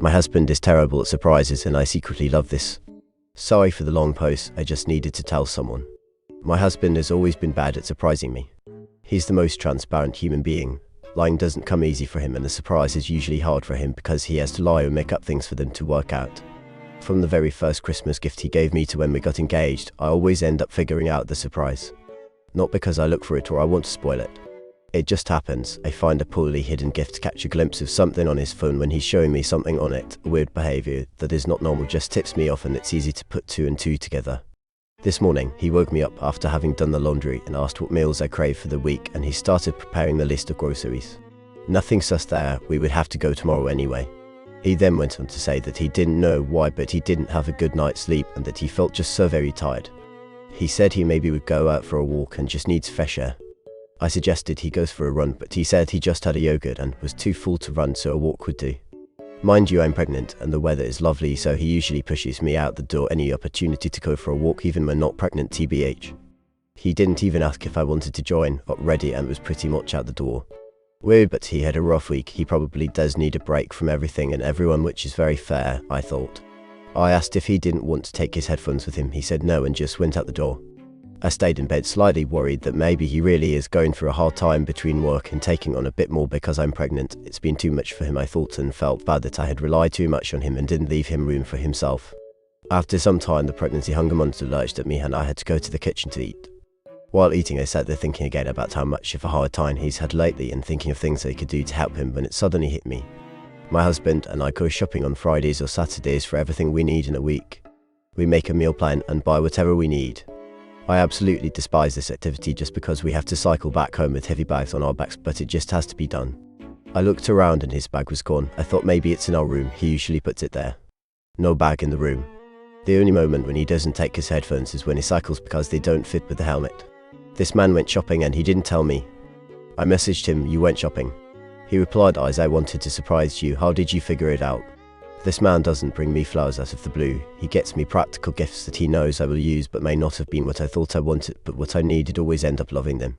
My husband is terrible at surprises and I secretly love this. Sorry for the long post, I just needed to tell someone. My husband has always been bad at surprising me. He's the most transparent human being. Lying doesn't come easy for him and the surprise is usually hard for him because he has to lie or make up things for them to work out. From the very first Christmas gift he gave me to when we got engaged, I always end up figuring out the surprise. Not because I look for it or I want to spoil it. It just happens. I find a poorly hidden gift, catch a glimpse of something on his phone when he's showing me something on it. A weird behavior that is not normal just tips me off and it's easy to put two and two together. This morning, he woke me up after having done the laundry and asked what meals I crave for the week and he started preparing the list of groceries. Nothing sus there, we would have to go tomorrow anyway. He then went on to say that he didn't know why but he didn't have a good night's sleep and that he felt just so very tired. He said he maybe would go out for a walk and just needs fresh air. I suggested he goes for a run but he said he just had a yogurt and was too full to run so a walk would do. Mind you, I'm pregnant and the weather is lovely so he usually pushes me out the door any opportunity to go for a walk even when not pregnant tbh. He didn't even ask if I wanted to join, got ready and was pretty much out the door. Weird, but he had a rough week, he probably does need a break from everything and everyone, which is very fair, I thought. I asked if he didn't want to take his headphones with him, he said no and just went out the door. I stayed in bed slightly worried that maybe he really is going through a hard time between work and taking on a bit more because I'm pregnant. It's been too much for him I thought and felt bad that I had relied too much on him and didn't leave him room for himself. After some time the pregnancy hunger monster lurched at me and I had to go to the kitchen to eat. While eating I sat there thinking again about how much of a hard time he's had lately and thinking of things I could do to help him when it suddenly hit me. My husband and I go shopping on Fridays or Saturdays for everything we need in a week. We make a meal plan and buy whatever we need. I absolutely despise this activity just because we have to cycle back home with heavy bags on our backs, but it just has to be done. I looked around and his bag was gone. I thought maybe it's in our room, he usually puts it there. No bag in the room. The only moment when he doesn't take his headphones is when he cycles because they don't fit with the helmet. This man went shopping and he didn't tell me. I messaged him, "You went shopping?" He replied, "I wanted to surprise you, how did you figure it out?" This man doesn't bring me flowers out of the blue. He gets me practical gifts that he knows I will use but may not have been what I thought I wanted, but what I needed always end up loving them.